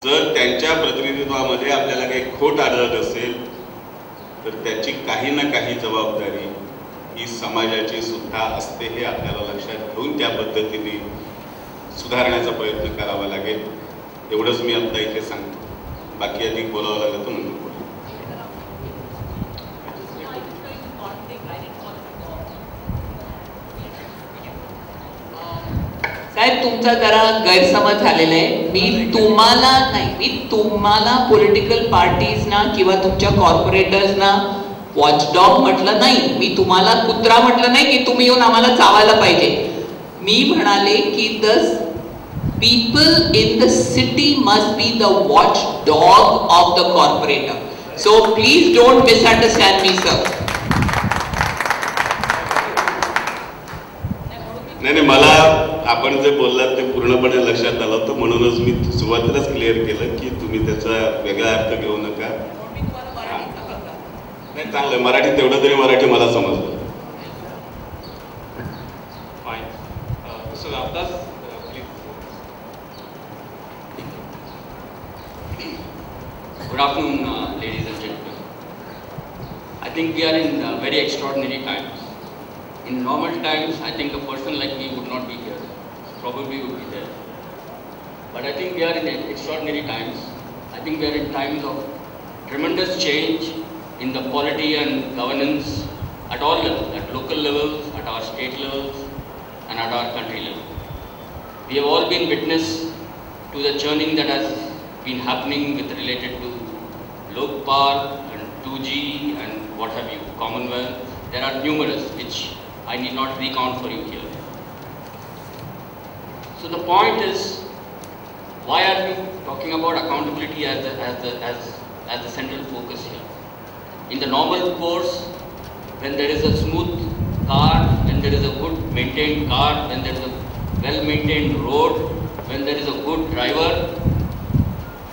जर त्यांच्या प्रतिनिधित्वामध्ये आपल्याला काही खोट आढळत असेल तर त्याची काही ना काही जबाबदारी ही समाजाची सुद्धा असते, हे आपल्याला लक्षात घेऊन त्या पद्धतीने सुधारण्याचा प्रयत्न करावा लागेल. एवढंच मी आता इथे सांगतो. बाकी अधिक बोलावं लागलं तर म्हणून बोला. साहेब, तुमचा जरा गैरसमज झालेला आहे. मी तुम्हाला पॉलिटिकल पार्टीजना किंवा तुमच्या कॉर्पोरेटर्सना वॉचडॉग म्हटलं नाही. मी तुम्हाला कुत्रा म्हटलं नाही की तुम्ही येऊन आम्हाला चावायला पाहिजे. मी म्हणाले की the people in the city must be the watchdog of the corporator. So please don't misunderstand me sir. नाही, मला आपण जे बोललात ते पूर्णपणे लक्षात आलं होतं, म्हणूनच मी सुरुवातीलाच क्लिअर केलं की तुम्ही त्याचा वेगळा अर्थ घेऊ नका. नाही, चांगलं मराठी, तेवढं तरी मराठी मला समजलं. Good afternoon, ladies and gentlemen. I think we are in very extraordinary times. In normal times, I think a person like me would not be here. Probably would be there. But I think we are in extraordinary times. I think we are in times of tremendous change in the polity and governance at all levels, at local levels, at our state levels, and at our country level. We have all been witness to the churning that has been happening with related to Lokpal and 2G and what have you, Commonwealth. There are numerous which I need not recount for you here. So the point is, why are we talking about accountability as the central focus here? In the normal course, when there is a smooth car, when there is a good maintained car, when there is a well maintained road, when there is a good driver,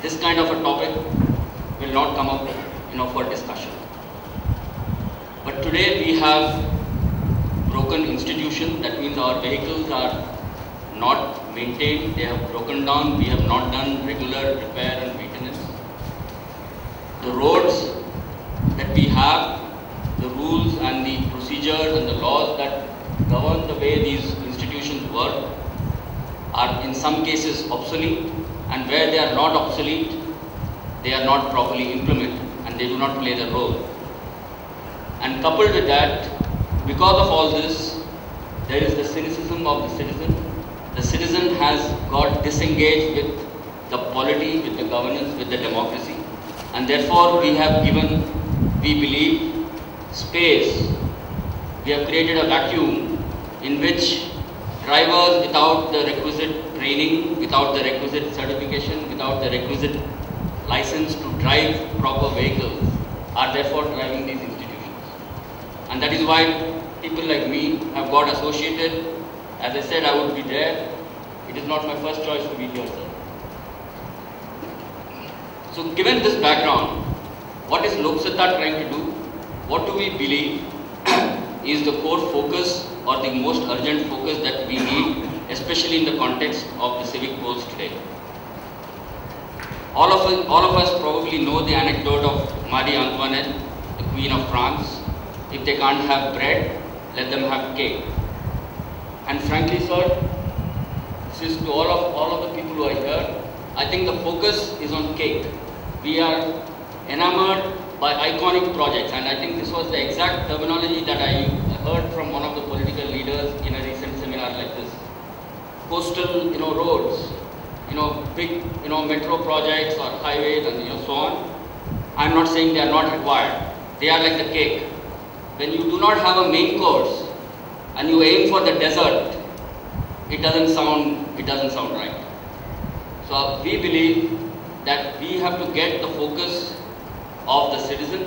this kind of a topic will not come up, for discussion. But today we have broken institution. That means our vehicles are not maintained. They have broken down. We have not done regular repair and maintenance. The roads that we have, the rules and the procedures and the laws that govern the way these institutions work are in some cases obsolete, and where they are not obsolete, they are not properly implemented and they do not play the role. And coupled with that, because of all this, there is the cynicism of the citizen. The citizen has got disengaged with the polity, with the governance, with the democracy, and therefore we have given, we believe, space. We have created a vacuum in which drivers without the requisite training, without the requisite certification, without the requisite license to drive proper vehicles are therefore driving these institutions. And that is why people like me have got associated. As I said, I would be there. It is not my first choice to be here, sir. So given this background, what is Lok Satta trying to do? What do we believe is the core focus or the most urgent focus that we need, especially in the context of the civic polls today? All of us probably know the anecdote of Marie Antoinette, the Queen of France. If they can't have bread, let them have cake. And frankly, sir, this is to all of the people who are here. I think the focus is on cake. We are enamored by iconic projects, and I think this was the exact terminology that I heard from one of the political leaders in a recent seminar like this. Coastal, roads, big, metro projects or highways and so on. I'm not saying they are not required. They are like the cake. When you do not have a main course and you aim for the dessert, it doesn't sound right. So we believe that we have to get the focus of the citizen,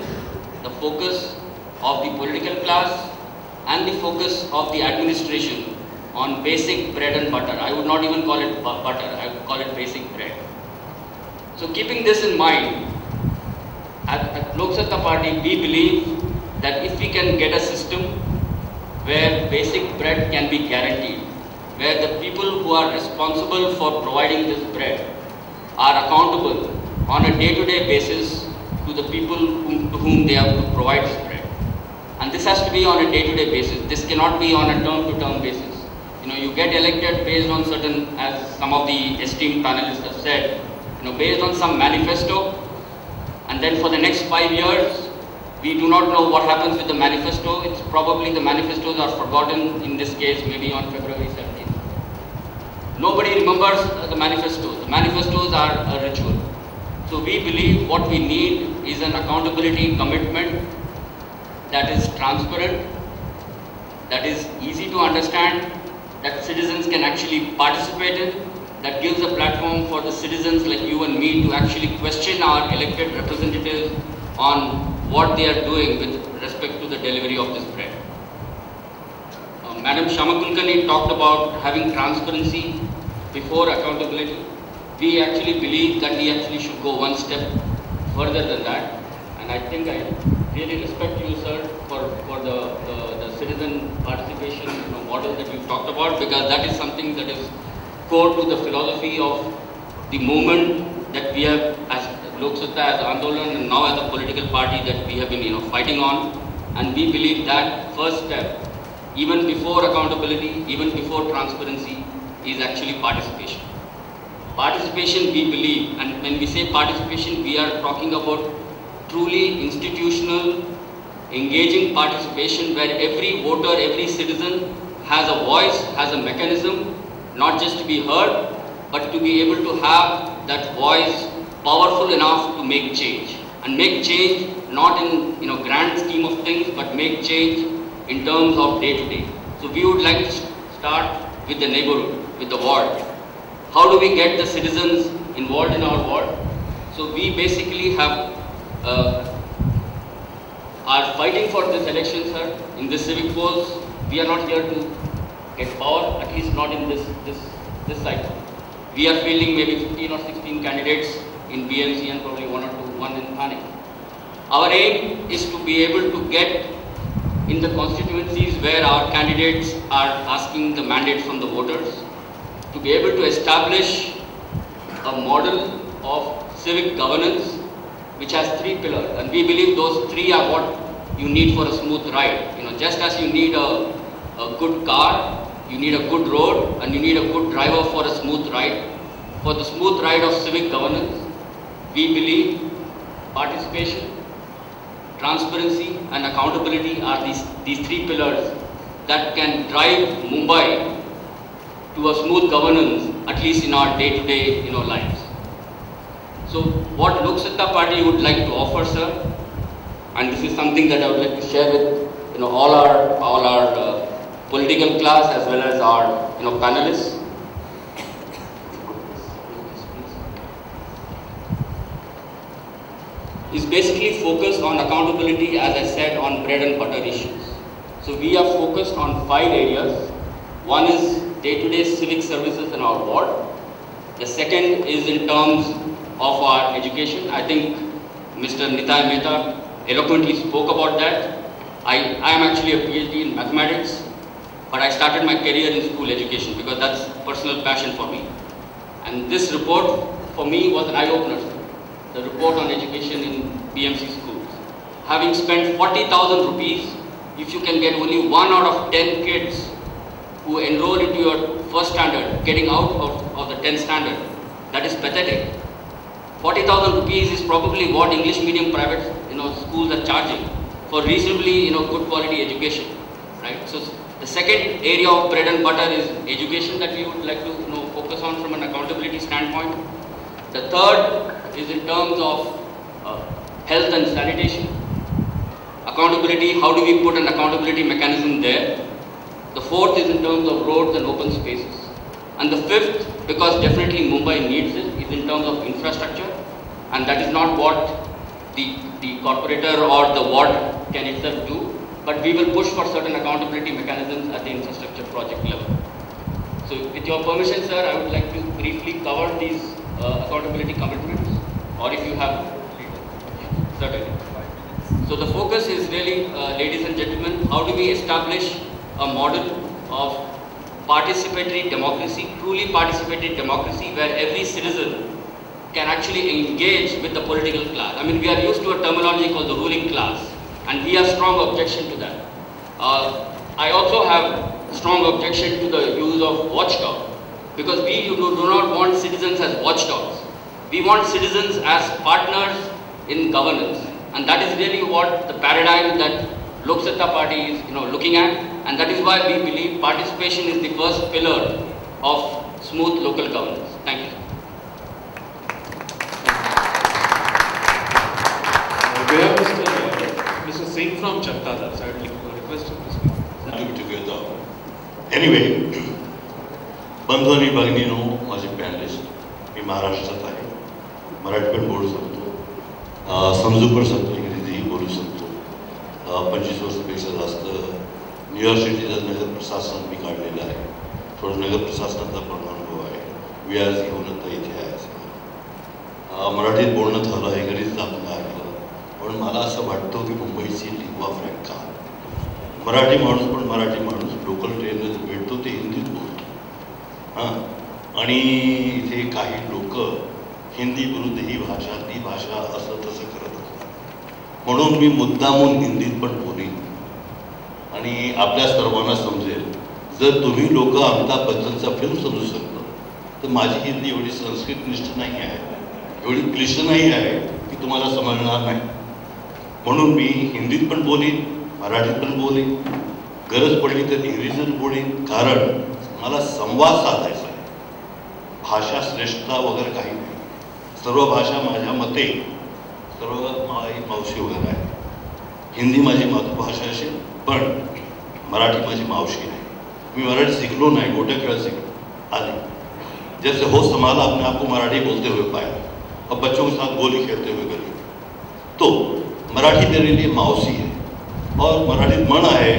the focus of the political class, and the focus of the administration on basic bread and butter. I would not even call it butter, I would call it basic bread. So keeping this in mind, at Lok Satta Party, we believe that if we can get a system where basic bread can be guaranteed, where the people who are responsible for providing this bread are accountable on a day-to-day basis to the people to whom they have to provide this bread. And this has to be on a day-to-day basis. This cannot be on a term-to-term basis. You get elected based on certain, as some of the esteemed panelists have said, based on some manifesto, and then for the next 5 years, we do not know what happens with the manifesto. It's probably the manifestos are forgotten, in this case, maybe on February 17th. Nobody remembers the manifestos. The manifestos are a ritual. So we believe what we need is an accountability commitment that is transparent, that is easy to understand, that citizens can actually participate in, that gives a platform for the citizens like you and me to actually question our elected representatives on what they are doing with respect to the delivery of this bread. Madam Shamakulkani talked about having transparency before accountability. We actually believe that we actually should go one step further than that. And I think I really respect you, sir, for the citizen participation model that you talked about, because that is something that is core to the philosophy of the movement that we have as Lok Satta, as Andolan, and now as a political party that we have been fighting on. And we believe that first step, even before accountability, even before transparency, is actually participation. Participation, we believe, and when we say participation, we are talking about truly institutional, engaging participation where every voter, every citizen has a voice, has a mechanism, not just to be heard, but to be able to have that voice powerful enough to make change. And make change not in grand scheme of things, but make change in terms of day to day. So we would like to start with the neighborhood, with the ward. How do we get the citizens involved in our ward? So we basically have are fighting for this election, sir. In this civic polls, we are not here to get power, at least not in this cycle. We are fielding maybe 15 or 16 candidates in BMC and probably one in Thane. Our aim is to be able to get in the constituencies where our candidates are asking the mandate from the voters, to be able to establish a model of civic governance which has 3 pillars, and we believe those 3 are what you need for a smooth ride. Just as you need a good car, you need a good road, and you need a good driver for a smooth ride. For the smooth ride of civic governance, we believe participation, transparency, and accountability are these 3 pillars that can drive Mumbai to a smooth governance, at least in our day-to-day lives. So what Lok Satta party would like to offer, sir, and this is something that I would like to share with all our political class as well as our panelists. Is basically focused on accountability, as I said, on bread and butter issues. So we are focused on 5 areas. One is day-to-day civic services in our ward. The second is in terms of our education. I think Mr. Nitai Mehta eloquently spoke about that. I am actually a PhD in mathematics, but I started my career in school education because that's personal passion for me. And this report for me was an eye-opener. The report on education in BMC schools. Having spent 40,000 rupees, if you can get only 1 out of 10 kids who enroll into your first standard getting out of the 10th standard, that is pathetic. 40,000 rupees is probably what English medium private schools are charging for reasonably good quality education, right? So the second area of bread and butter is education that we would like to focus on from an accountability standpoint. The third is in terms of health and sanitation. Accountability, how do we put an accountability mechanism there? The fourth is in terms of roads and open spaces. And the fifth, because definitely Mumbai needs it, is in terms of infrastructure. And that is not what the corporator or the ward can itself do, but we will push for certain accountability mechanisms at the infrastructure project level. So with your permission, sir, I would like to briefly cover these accountability commitments, or if you have, certainly. So the focus is really, ladies and gentlemen, how do we establish a model of participatory democracy, truly participatory democracy, where every citizen can actually engage with the political class. I mean, we are used to a terminology called the ruling class, and we have strong objection to that. I also have strong objection to the use of watchdog, because we do not want citizens as watchdogs. We want citizens as partners in governance, and that is really what the paradigm that Lok Satta party is looking at, and that is why we believe participation is the first pillar of smooth local governance. Thank you. We have Mr. Singh from Satta, so I would like to request him to speak. Together. Anyway, बंधू आणि भगिनींनो, माझे panellist, मी महाराष्ट्रात आहे, मराठी पण बोलू शकतो, समजू पण शकतो, इंग्रजीही बोलू शकतो. 25 वर्षापेक्षा जास्त न्यूयॉर्क सिटीचं नगर प्रशासन मी काढलेलं आहे. थोडं नगर प्रशासनाचा पण अनुभव आहे. व्याज घेऊन आता इथे आहे. मराठीत बोलणं झालं आहे, घरीच आपण काय केलं, पण मला असं वाटतं की मुंबईची लिंग्वा फ्रँका, मराठी माणूस पण मराठी माणूस लोकल ट्रेनला जो भेटतो ते हिंदीत बोलतो. आणि इथे काही लोक हिंदी विरुद्ध ही भाषा ती भाषा असं तसं करत असतात. म्हणून मी मुद्दामून हिंदीत पण बोलीन आणि आपल्या सर्वांना समजेल. जर तुम्ही लोक अमिताभ बच्चनचा फिल्म समजू शकता, तर माझी हिंदी एवढी संस्कृतनिष्ठ नाही आहे, एवढी क्लिष्ट नाही आहे की तुम्हाला समजणार नाही. म्हणून मी हिंदीत पण बोलीन, मराठीत पण बोलीन, गरज पडली तर इंग्रजीत बोलीन, कारण मला संवाद साधायचा आहे. भाषा श्रेष्ठता वगैरे काही नाही. सर्व भाषा माझ्या मते सर्व मावशी वगैरे आहे. हिंदी माझी मातृभाषा असेल, पण मराठी माझी मावशी आहे. मी मराठी सीखलो नहीं, गोटे खेल सीखलो आदि. जब से होश संभाला अपने आप को मराठी बोलते हुए पाया और बच्चों के साथ गोली खेलते हुए गली. तो मराठी मेरे लिए मावसी है और मराठी मन है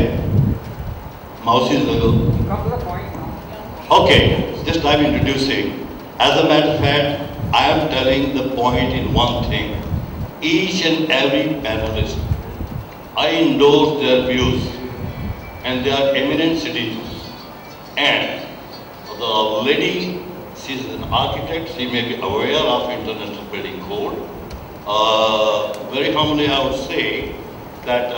मावसी जगह. Okay, just I'm introducing. As a matter of fact, I am telling the point in one thing. Each and every panelist, I endorse their views, and they are eminent citizens. And the lady, she is an architect. She may be aware of International Building Code. Very humbly, I would say that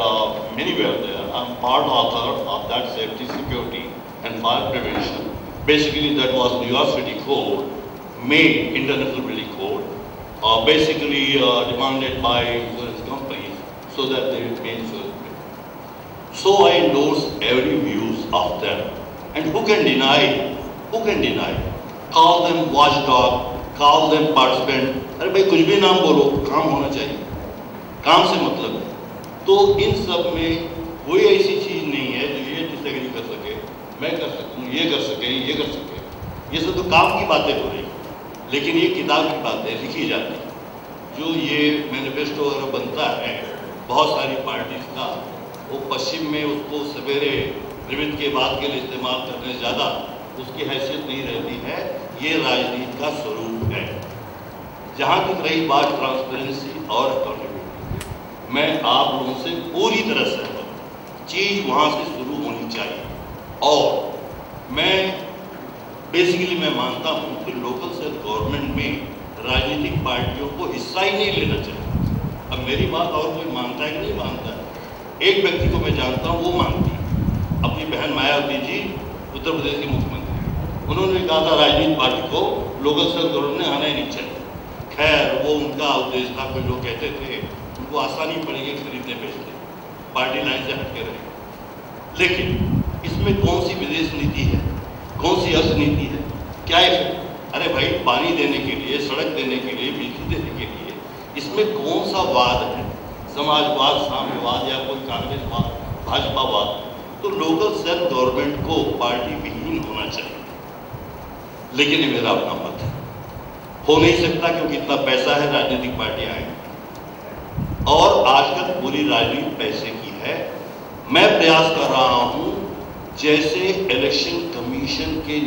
many were there. I'm part author of that safety, security, and fire prevention. Basically, that was New York City Code, made International Building Code, basically demanded by insurance companies so that they may insure. So I endorse every views of them. And who can deny? Who can deny? Call them watchdog, call them participant. अरे भाई कुछ भी नाम बोलो, काम होना चाहिए. काम से मतलब है. तो इन सब में कोई ऐसी चीज नहीं है जो ये डिसएग्री कर सके, मैं कर सकूं, ये कर सके, ये कर सके. ये सब तो काम की बातें हो रही, लेकिन ये किताब की बातें लिखी जाती. जो ये मैनिफेस्टो वगैरह बनता है बहुत सारी पार्टीज का, वो पश्चिम में उसको सवेरे विविध के बाद के लिए इस्तेमाल करने से ज़्यादा उसकी हैसियत नहीं रहती है. ये राजनीति का स्वरूप है. जहाँ तक रही बात ट्रांसपेरेंसी और अकाउंटेबिलिटी, मैं आप लोगों से पूरी तरह सहमत हूँ. चीज़ वहाँ से शुरू होनी चाहिए. और मैं बेसिकली मैं मानता हूँ कि लोकल सेल्फ गवर्नमेंट में राजनीतिक पार्टियों को हिस्सा ही नहीं लेना चाहिए. अब मेरी बात और कोई मानता है कि नहीं मानता है. एक व्यक्ति को मैं जानता हूँ, वो मानती है. अपनी बहन मायावती जी उत्तर प्रदेश की मुख्यमंत्री, उन्होंने कहा था राजनीतिक पार्टी को लोकल सेल्फ गवर्नमेंट में आना ही नहीं चाहिए. खैर वो उनका उद्देश्य था. कोई लोग कहते थे उनको आसानी पड़ेगी खरीदने बेचने, पार्टी लाइन से हटके रहे. लेकिन इसमें कौन सी विदेश नीति है, कौन सी अर्थ नीति है, क्या है? अरे भाई, पानी देने के लिए, सड़क देने के लिए, बिजली देने के लिए, इसमें कौन सा वाद है? समाजवाद, साम्यवाद या कोई कांग्रेसवाद, भाजपावाद? तो लोकल सेल्फ गवर्नमेंट को पार्टी विहीन होना चाहिए. लेकिन ये मेरा अपना मत है. हो नहीं सकता क्योंकि इतना पैसा है, राजनीतिक पार्टियां हैं और आजकल पूरी राजनीति पैसे की है. मैं प्रयास कर रहा हूं जैसे इलेक्शन कमीशन के